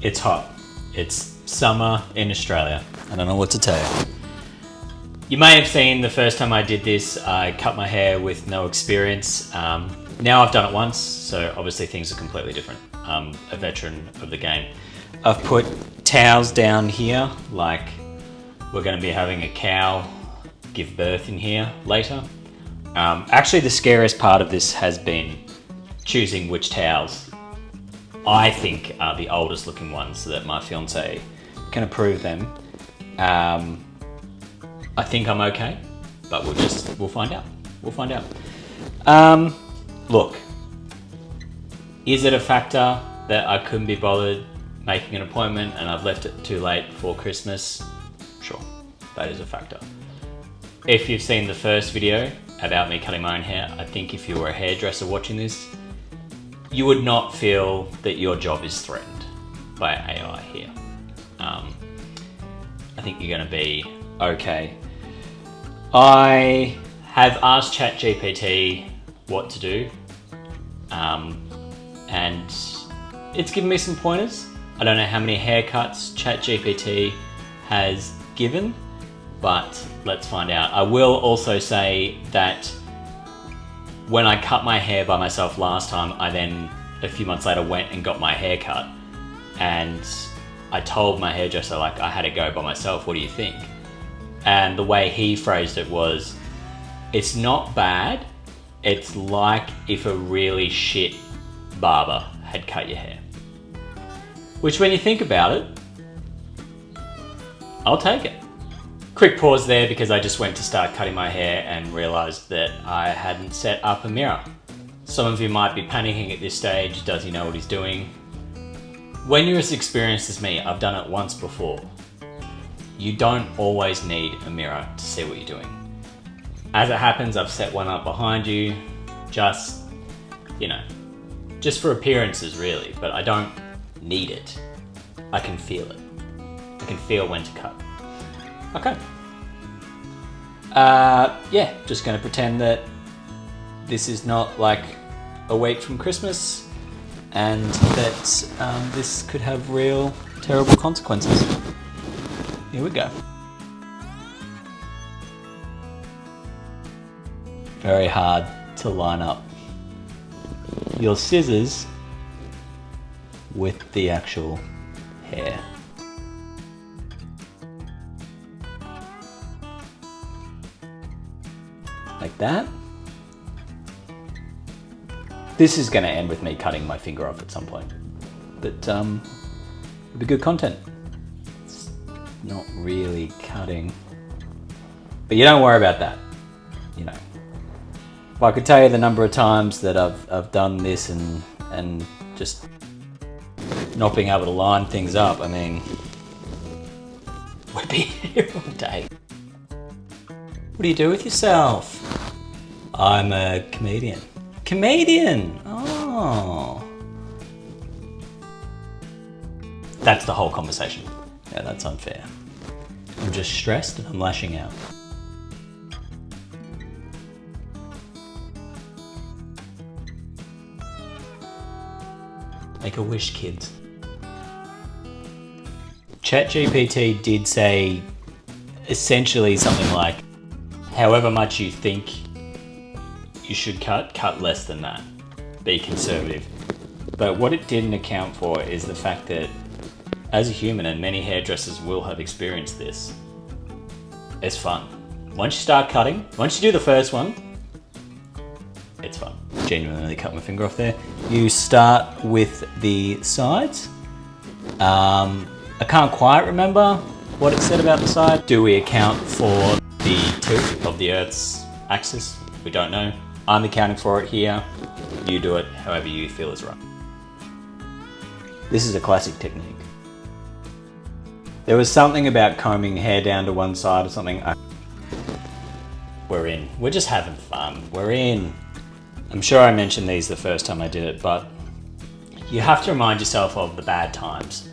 It's hot. It's summer in Australia. I don't know what to tell you. You may have seen the first time I did this, I cut my hair with no experience. Now I've done it once, so obviously things are completely different. I'm a veteran of the game. I've put towels down here, like we're going to be having a cow give birth in here later. Actually, the scariest part of this has been choosing which towels I think are the oldest looking ones so that my fiance can approve them. I think I'm okay, but we'll find out. We'll find out. Look, is it a factor that I couldn't be bothered making an appointment and I've left it too late before Christmas? Sure, that is a factor. If you've seen the first video about me cutting my own hair, I think if you were a hairdresser watching this, you would not feel that your job is threatened by AI here. I think you're gonna be okay. I have asked ChatGPT what to do, and it's given me some pointers. I don't know how many haircuts ChatGPT has given, but let's find out. I will also say that when I cut my hair by myself last time, I then, a few months later, went and got my hair cut. And I told my hairdresser, like, I had to go by myself, what do you think? And the way he phrased it was, it's not bad, it's like if a really shit barber had cut your hair. Which, when you think about it, I'll take it. Quick pause there because I just went to start cutting my hair and realized that I hadn't set up a mirror. Some of you might be panicking at this stage. Does he know what he's doing? When you're as experienced as me, I've done it once before. You don't always need a mirror to see what you're doing. As it happens, I've set one up behind you, just, just for appearances really, but I don't need it. I can feel it. I can feel when to cut. Okay. Yeah, just gonna pretend that this is not like a week from Christmas and that this could have real terrible consequences. Here we go. Very hard to line up your scissors with the actual hair. Like that. This is going to end with me cutting my finger off at some point, but it'll be good content. It's not really cutting, but you don't worry about that. If I could tell you the number of times that I've done this and just not being able to line things up, I mean, we'd be here all day. What do you do with yourself? I'm a comedian. Comedian! Oh. That's the whole conversation. Yeah, that's unfair. I'm just stressed and I'm lashing out. Make a wish, kids. ChatGPT did say essentially something like, however much you think you should cut less than that. Be conservative. But what it didn't account for is the fact that as a human, and many hairdressers will have experienced this, it's fun. Once you start cutting, once you do the first one, it's fun. Genuinely cut my finger off there. You start with the sides. I can't quite remember what it said about the side. Do we account for the tilt of the Earth's axis? We don't know. I'm accounting for it here. You do it however you feel is right. This is a classic technique. There was something about combing hair down to one side or something. We're in. We're just having fun. We're in. I'm sure I mentioned these the first time I did it, but you have to remind yourself of the bad times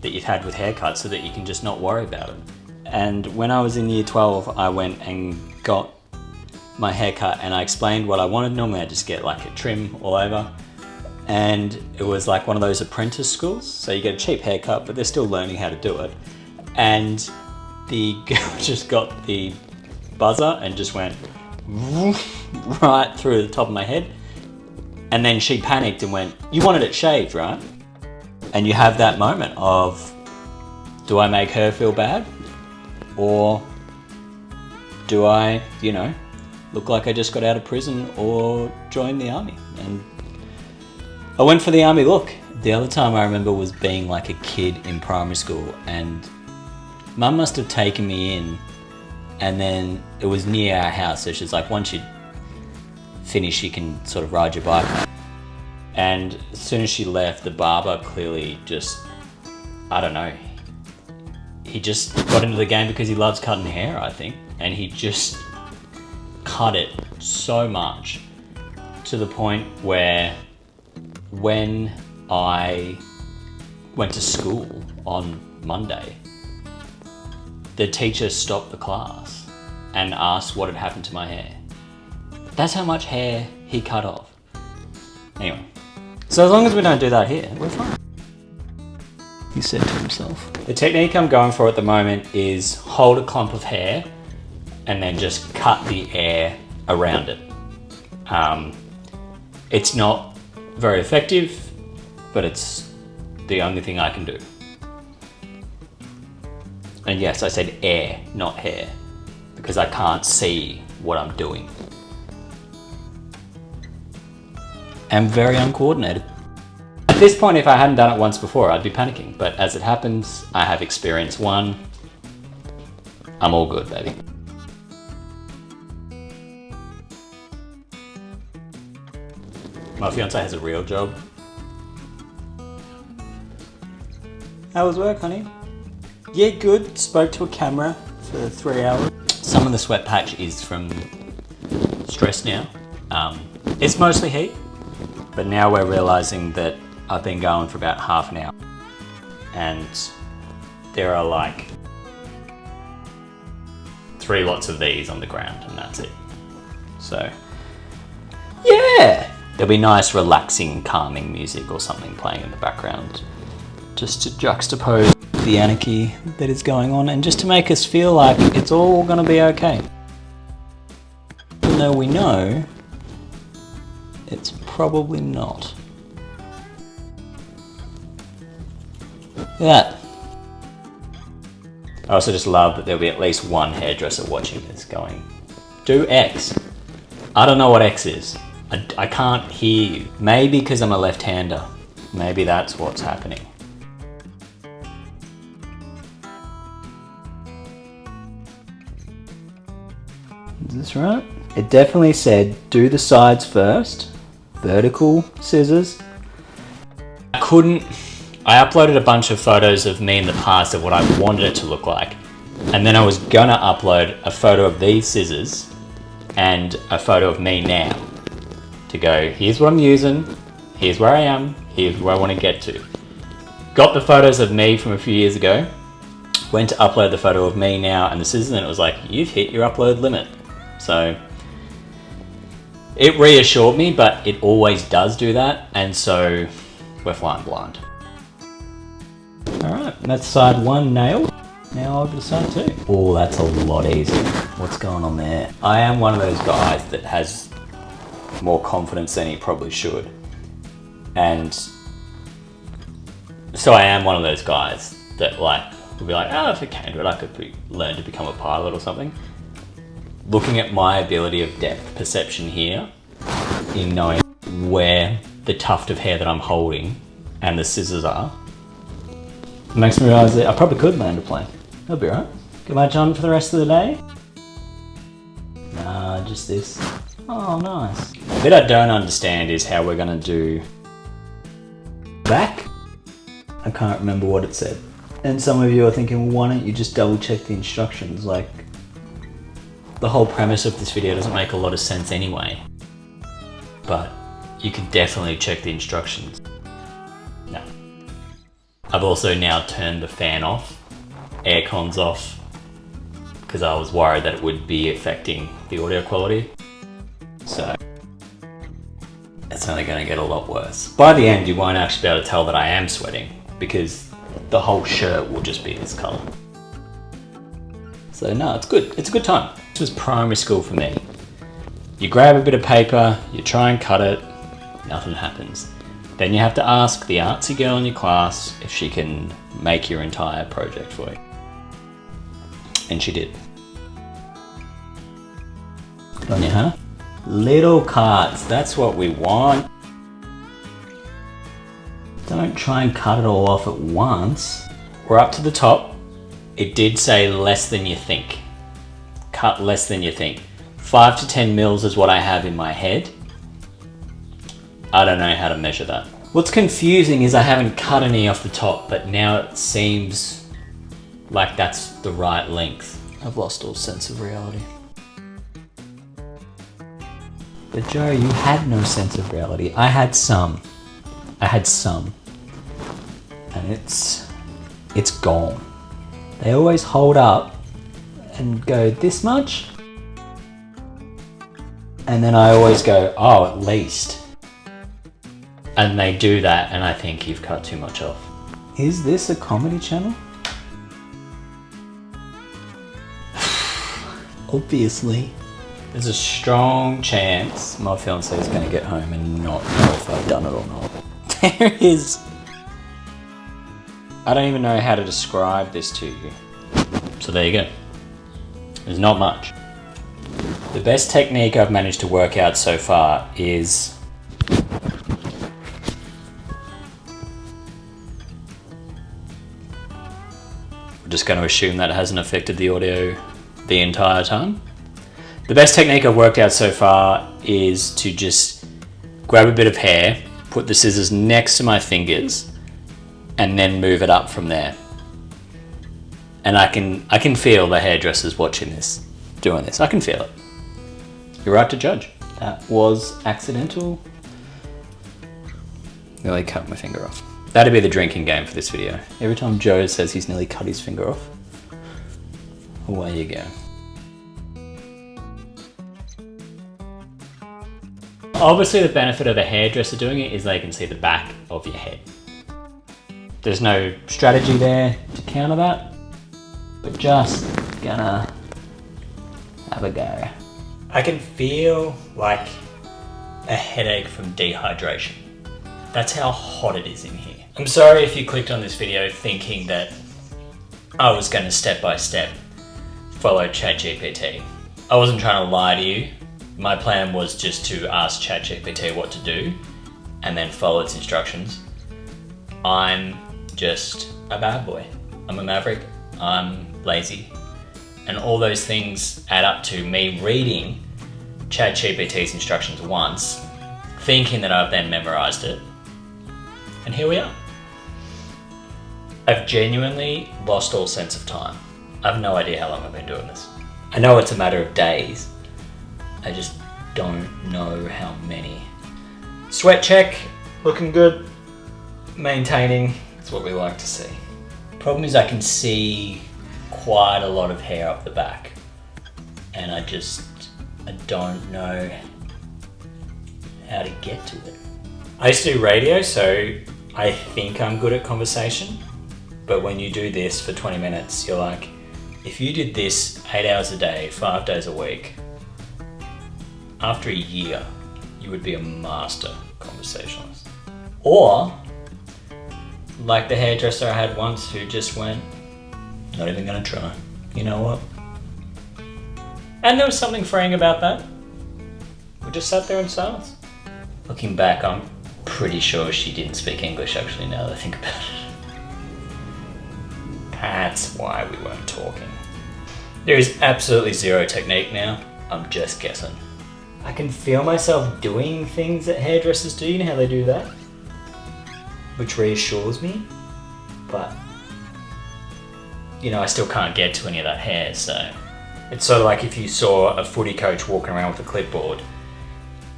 that you've had with haircuts so that you can just not worry about it. And when I was in year 12, I went and got my haircut and I explained what I wanted. Normally I just get like a trim all over. and it was like one of those apprentice schools. So you get a cheap haircut, but they're still learning how to do it. And the girl just got the buzzer and just went right through the top of my head. And then she panicked and went, "You wanted it shaved, right?" And you have that moment of, do I make her feel bad? Or do I, look like I just got out of prison or joined the army? And I went for the army look. The other time I remember was being like a kid in primary school, and Mum must have taken me in, and then it was near our house, so she's like, once you finish you can sort of ride your bike home. And as soon as she left, the barber clearly just, I don't know, he just got into the game because he loves cutting hair, I think, and he just cut it so much to the point where when I went to school on Monday, the teacher stopped the class and asked what had happened to my hair. That's how much hair he cut off. Anyway, so as long as we don't do that here, we're fine. He said to himself. The technique I'm going for at the moment is hold a clump of hair and then just cut the air around it. It's not very effective, but it's the only thing I can do. And yes, I said air, not hair, because I can't see what I'm doing. I'm very uncoordinated. At this point, if I hadn't done it once before, I'd be panicking. But as it happens, I have experience 1. I'm all good, baby. My fiance has a real job. How was work, honey? Yeah, good. Spoke to a camera for 3 hours. Some of the sweat patch is from stress now. It's mostly heat, but now we're realizing that I've been going for about half an hour and there are like 3 lots of these on the ground and that's it. So, yeah! There'll be nice, relaxing, calming music or something playing in the background just to juxtapose the anarchy that is going on and just to make us feel like it's all gonna be okay. Even though we know it's probably not. Look at that. I also just love that there'll be at least one hairdresser watching this going, do X. I don't know what X is. I can't hear you. Maybe because I'm a left-hander. Maybe that's what's happening. Is this right? It definitely said do the sides first. Vertical scissors. I uploaded a bunch of photos of me in the past of what I wanted it to look like. And then I was gonna upload a photo of these scissors and a photo of me now. To go, here's what I'm using, here's where I am, here's where I want to get to. Got the photos of me from a few years ago, went to upload the photo of me now and the scissors and it was like, you've hit your upload limit. So it reassured me, but it always does do that, and so we're flying blind. Alright, that's side 1 nailed. Now over to side 2. Oh, that's a lot easier. What's going on there? I am one of those guys that has more confidence than he probably should. And so I am one of those guys that like, will be like, oh, if I can do it, I could learn to become a pilot or something. Looking at my ability of depth perception here, in knowing where the tuft of hair that I'm holding and the scissors are, it makes me realise that I probably could land a plane. That'll be right. Got my on for the rest of the day? Nah, just this. Oh, nice. The bit I don't understand is how we're gonna do back. I can't remember what it said. And some of you are thinking, well, why don't you just double check the instructions? Like, the whole premise of this video doesn't make a lot of sense anyway. But you can definitely check the instructions. No. I've also now turned the fan off, aircon's off, because I was worried that it would be affecting the audio quality. So it's only going to get a lot worse. By the end, you won't actually be able to tell that I am sweating because the whole shirt will just be this color. So no, it's good. It's a good time. This was primary school for me. You grab a bit of paper, you try and cut it, nothing happens. Then you have to ask the artsy girl in your class if she can make your entire project for you. And she did. Good on you, huh? Little cuts, that's what we want. Don't try and cut it all off at once. We're up to the top. It did say less than you think. Cut less than you think. 5 to 10 mils is what I have in my head. I don't know how to measure that. What's confusing is I haven't cut any off the top, but now it seems like that's the right length. I've lost all sense of reality. But Joe, you had no sense of reality. I had some. And it's gone. They always hold up and go this much. And then I always go, oh, at least. And they do that and I think you've cut too much off. Is this a comedy channel? Obviously. There's a strong chance my fiance is going to get home and not know if I've done it or not. There is... I don't even know how to describe this to you. So there you go. There's not much. The best technique I've managed to work out so far is... We're just going to assume that it hasn't affected the audio the entire time. The best technique I've worked out so far is to just grab a bit of hair, put the scissors next to my fingers, and then move it up from there. And I can feel the hairdressers watching this, doing this. I can feel it. You're right to judge. That was accidental. Nearly cut my finger off. That'd be the drinking game for this video. Every time Joe says he's nearly cut his finger off, away you go. Obviously the benefit of a hairdresser doing it is they can see the back of your head. There's no strategy there to counter that. We're just gonna have a go. I can feel like a headache from dehydration. That's how hot it is in here. I'm sorry if you clicked on this video thinking that I was gonna step by step follow ChatGPT. I wasn't trying to lie to you. My plan was just to ask ChatGPT what to do and then follow its instructions. I'm just a bad boy. I'm a maverick, I'm lazy. And all those things add up to me reading ChatGPT's instructions once, thinking that I've then memorized it. And here we are. I've genuinely lost all sense of time. I have no idea how long I've been doing this. I know it's a matter of days. I just don't know how many. Sweat check, looking good. Maintaining, that's what we like to see. Problem is I can see quite a lot of hair up the back. And I don't know how to get to it. I used to do radio, so I think I'm good at conversation. But when you do this for 20 minutes, you're like, if you did this 8 hours a day, 5 days a week, after a year, you would be a master conversationalist. Or, like the hairdresser I had once who just went, not even gonna try. You know what? And there was something freeing about that. We just sat there in silence. Looking back, I'm pretty sure she didn't speak English actually now that I think about it. That's why we weren't talking. There is absolutely zero technique now. I'm just guessing. I can feel myself doing things that hairdressers do. You know how they do that? Which reassures me. But, you know, I still can't get to any of that hair, so. It's sort of like if you saw a footy coach walking around with a clipboard.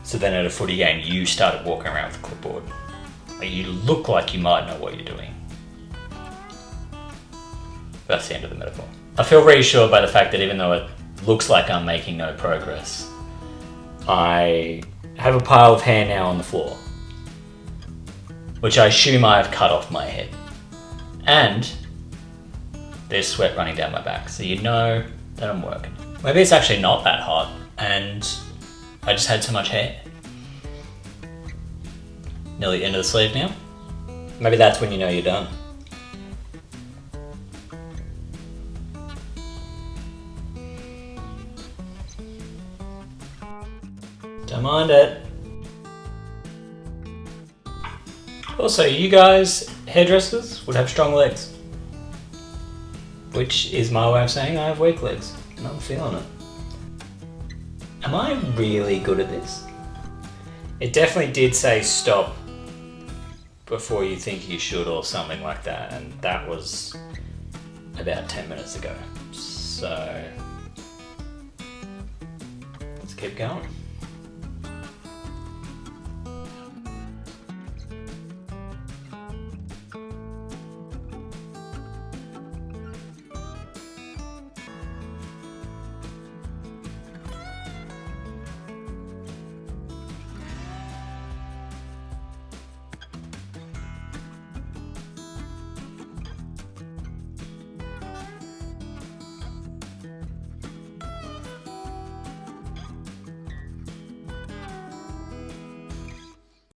So then at a footy game, you started walking around with a clipboard. Like you look like you might know what you're doing. That's the end of the metaphor. I feel reassured by the fact that even though it looks like I'm making no progress, I I have a pile of hair now on the floor, which I assume I have cut off my head. And there's sweat running down my back, so you know that I'm working. Maybe it's actually not that hot and I just had too much hair. Nearly end of the sleeve now. Maybe that's when you know you're done. Don't mind it. Also, you guys, hairdressers, would have strong legs. Which is my way of saying I have weak legs, and I'm feeling it. Am I really good at this? It definitely did say stop before you think you should or something like that, and that was about 10 minutes ago. So let's keep going.